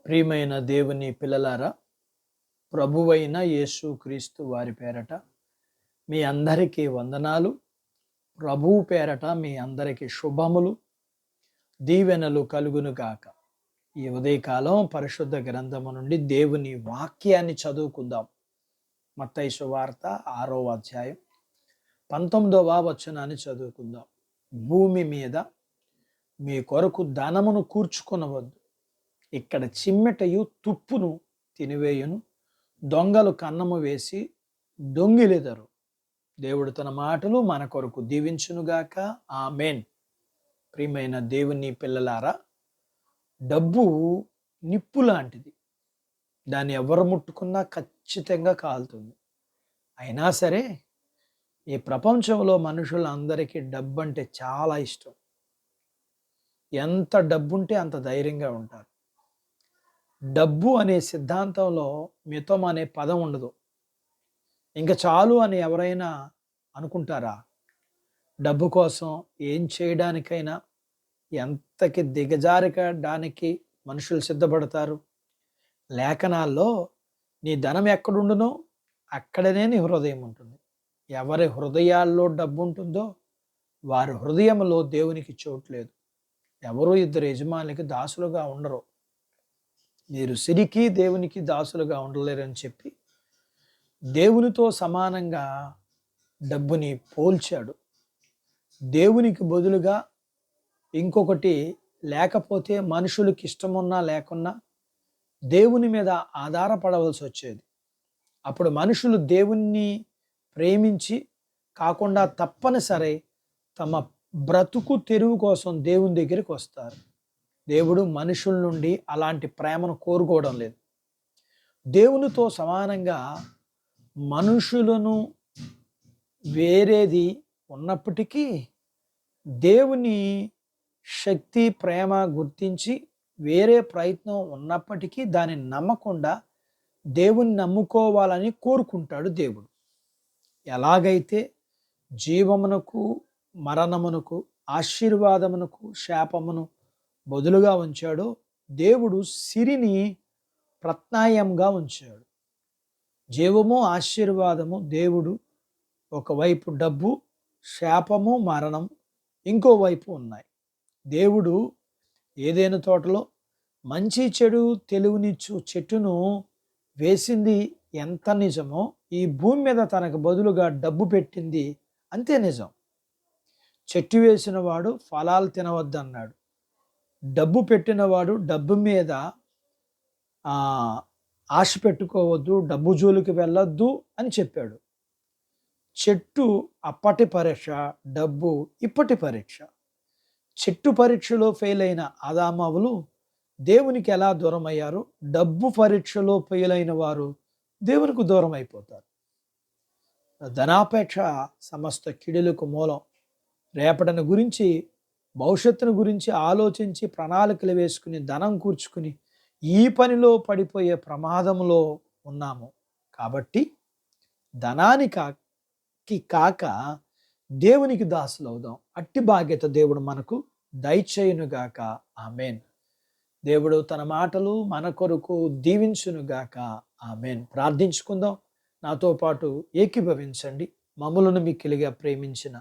ప్రియమైన దేవుని పిల్లలారా, ప్రభువైన యేసు క్రీస్తు వారి పేరట మీ అందరికీ వందనాలు. ప్రభువు పేరట మీ అందరికీ శుభములు, దీవెనలు కలుగును గాక. ఈ ఉదయకాలం పరిశుద్ధ గ్రంథము నుండి దేవుని వాక్యాన్ని చదువుకుందాం. మత్తయి సువార్త 6వ అధ్యాయం 19వ వచనాన్ని చదువుకుందాం. భూమి మీద మీ కొరకు ధనమును కూర్చుకొనవద్దు, ఇక్కడ చిమ్మెటయు తుప్పును తినివేయును, దొంగలు కన్నము వేసి దొంగిలెదరు. దేవుడు తన మాటలు మన కొరకు దీవించునుగాక. ఆమేన్. ప్రియమైన దేవుని పిల్లలారా, డబ్బు నిప్పు లాంటిది. దాన్ని ఎవరు ముట్టుకున్నా ఖచ్చితంగా కాలుతుంది. అయినా సరే ఈ ప్రపంచంలో మనుషులందరికీ డబ్బు అంటే చాలా ఇష్టం. ఎంత డబ్బుంటే అంత ధైర్యంగా ఉంటారు. డబ్బు అనే సిద్ధాంతంలో మితం అనే పదం ఉండదు. ఇంకా చాలు అని ఎవరైనా అనుకుంటారా? డబ్బు కోసం ఏం చేయడానికైనా ఎంతకి దిగజారడానికి మనుషులు సిద్ధపడతారు. లేఖనాల్లో నీ ధనం ఎక్కడుండునో అక్కడనే నీ హృదయం ఉంటుంది. ఎవరి హృదయాల్లో డబ్బు ఉంటుందో వారి హృదయంలో దేవునికి చోటు లేదు. ఎవరు ఇద్దరు యజమానులకి దాసులుగా ఉండరు. మీరు సిరికి దేవునికి దాసులుగా ఉండలేరని చెప్పి దేవునితో సమానంగా డబ్బుని పోల్చాడు. దేవునికి బదులుగా ఇంకొకటి లేకపోతే మనుషులకి ఇష్టమున్నా లేకున్నా దేవుని మీద ఆధారపడవలసి వచ్చేది. అప్పుడు మనుషులు దేవుణ్ణి ప్రేమించి కాకుండా తప్పనిసరి తమ బ్రతుకు తెరువు కోసం దేవుని దగ్గరికి వస్తారు. దేవుడు మనుషుల నుండి అలాంటి ప్రేమను కోరుకోవడం లేదు. దేవునితో సమానంగా మనుషులను వేరేది ఉన్నప్పటికీ దేవుని శక్తి ప్రేమ గుర్తించి వేరే ప్రయత్నం ఉన్నప్పటికీ దాన్ని నమ్మకుండా దేవుని నమ్ముకోవాలని కోరుకుంటాడు దేవుడు. ఎలాగైతే జీవమునకు మరణమునకు ఆశీర్వాదమునకు శాపమును బదులుగా ఉంచాడో దేవుడు సిరిని ప్రత్యామ్నాయంగా ఉంచాడు. జీవము ఆశీర్వాదము దేవుడు ఒకవైపు డబ్బు, శాపము మరణం ఇంకోవైపు ఉన్నాయి. దేవుడు ఏదైనా తోటలో మంచి చెడు తెలివినిచ్చు చెట్టును వేసింది ఎంత నిజమో ఈ భూమి మీద తనకు బదులుగా డబ్బు పెట్టింది అంతే నిజం. చెట్టు వేసిన వాడు ఫలాలు తినవద్దన్నాడు. డబ్బు పెట్టినవాడు డబ్బు మీద ఆశ పెట్టుకోవద్దు, డబ్బు జోలికి వెళ్ళొద్దు అని చెప్పాడు. చెట్టు అప్పటి పరీక్ష, డబ్బు ఇప్పటి పరీక్ష. చెట్టు పరీక్షలో ఫెయిల్ అయిన ఆదామవులు దేవునికి ఎలా దూరం అయ్యారు, డబ్బు పరీక్షలో ఫెయిల్ అయిన వారు దేవునికి దూరం అయిపోతారు. ధనాపేక్ష సమస్త కిడులకు మూలం. రేపటిని గురించి, భవిష్యత్తును గురించి ఆలోచించి ప్రణాళికలు వేసుకుని ధనం కూర్చుకుని ఈ పనిలో పడిపోయే ప్రమాదంలో ఉన్నాము. కాబట్టి ధనానికి కాక దేవునికి దాసులు అవుదాం. అట్టి బాధ్యత దేవుడు మనకు దయచేయునుగాక. ఆమేన్. దేవుడు తన మాటలు మన కొరకు దీవించునుగాక. ఆమేన్. ప్రార్థించుకుందాం. నాతో పాటు ఏకీభవించండి. మమ్ములను మిక్కిలిగా ప్రేమించిన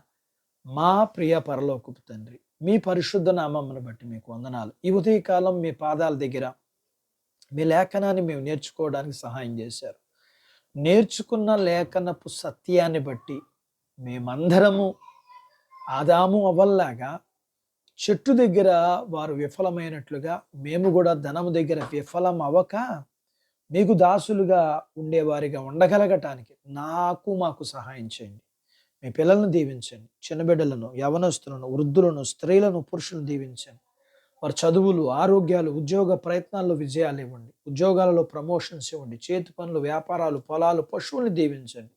మా ప్రియ పరలోకపు తండ్రి, మీ పరిశుద్ధ నామమును బట్టి మీకు వందనాలు. ఈ ఉదయకాలం మీ పాదాల దగ్గర మీ లేఖనాన్ని మేము నేర్చుకోవడానికి సహాయం చేశారు. నేర్చుకున్న లేఖనపు సత్యాన్ని బట్టి మేమందరము ఆదాము అవ్వల్లాగా చెట్టు దగ్గర వారు విఫలమైనట్లుగా మేము కూడా ధనము దగ్గర విఫలం అవ్వక మీకు దాసులుగా ఉండేవారిగా ఉండగలగటానికి మాకు సహాయం చేయండి. మీ పిల్లలను దీవించండి. చిన్నబిడ్డలను, యవనస్తులను, వృద్ధులను, స్త్రీలను, పురుషులను దీవించండి. వారి చదువులు, ఆరోగ్యాలు, ఉద్యోగ ప్రయత్నాల్లో విజయాలు ఇవ్వండి. ఉద్యోగాలలో ప్రమోషన్స్ ఇవ్వండి. చేతి పనులు, వ్యాపారాలు, పొలాలు, పశువుల్ని దీవించండి.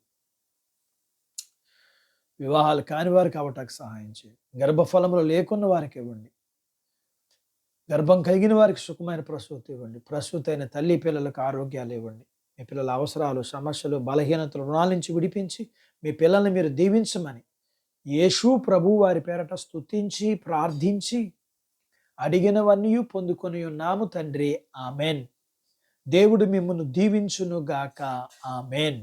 వివాహాలు కాని వారికి అవటానికి సహాయం చేయండి. గర్భఫలములు లేకున్న వారికి ఇవ్వండి. గర్భం కలిగిన వారికి సుఖమైన ప్రసూతి ఇవ్వండి. ప్రసూతి అయిన తల్లి పిల్లలకు ఆరోగ్యాలు ఇవ్వండి. మీ పిల్లల అవసరాలు, సమస్యలు, బలహీనతలు, రుణాల నుంచి విడిపించి మీ పిల్లల్ని మీరు దీవించమని యేసు ప్రభు వారి పేరట స్తుతించి ప్రార్థించి అడిగినవన్నీ పొందుకొని ఉన్నాము తండ్రి. ఆమెన్. దేవుడు మిమ్మల్ని దీవించునుగాక. ఆమేన్.